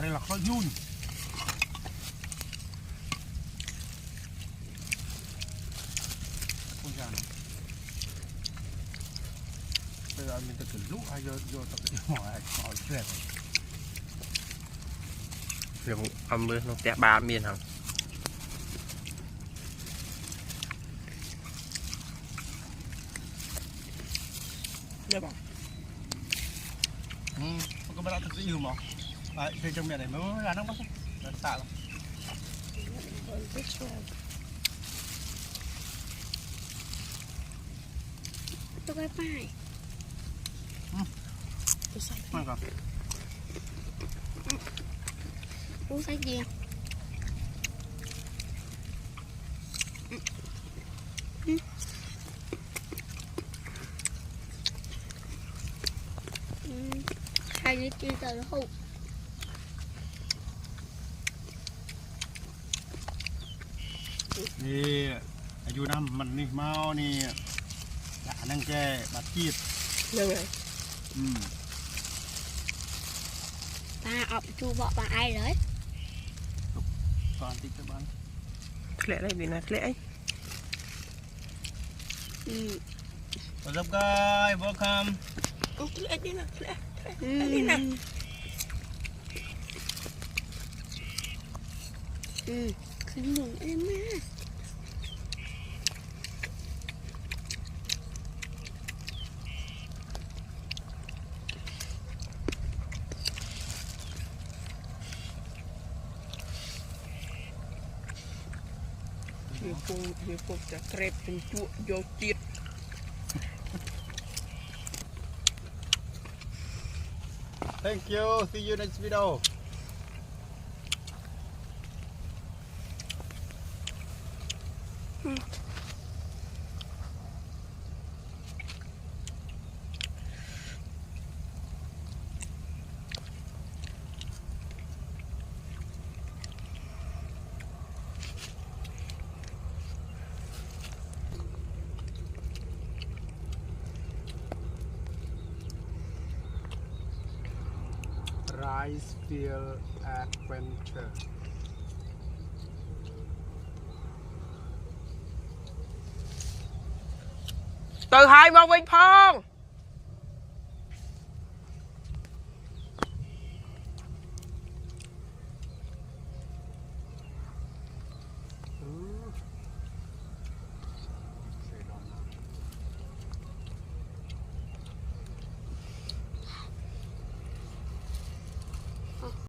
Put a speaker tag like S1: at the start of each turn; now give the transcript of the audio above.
S1: bỏ đây là khó nhún con gà này bây giờ mình tự cử lũ hay vô tập hỏi chuyện
S2: việc âm mưa nó tẹt ba miền hả
S1: được không có bạn thực sự như mà đấy thì trong miệng này mới ra nó bắt nó xả lắm
S3: tôi cái phải
S1: mang vào
S3: uống cái gì hai đứa chia tờ nó hụt
S1: นี่อายุน้ำมันนี่เมานี่ด่านั่งแกบัดจีบ
S3: ยังไง
S1: Ừ.
S3: Ta ọc chu bọ bà ai đấy
S1: Còn tí các bạn
S2: lẽ đây vì nó lẽ
S1: What's up guys, welcome.
S3: lẽ đi nè lẽ đi nè khinh mừng em á Dia pun dah trap penjuk jotit.
S1: Thank you, see you next video. Rice Field Adventure.
S2: Từ 2 mong Vinh Phong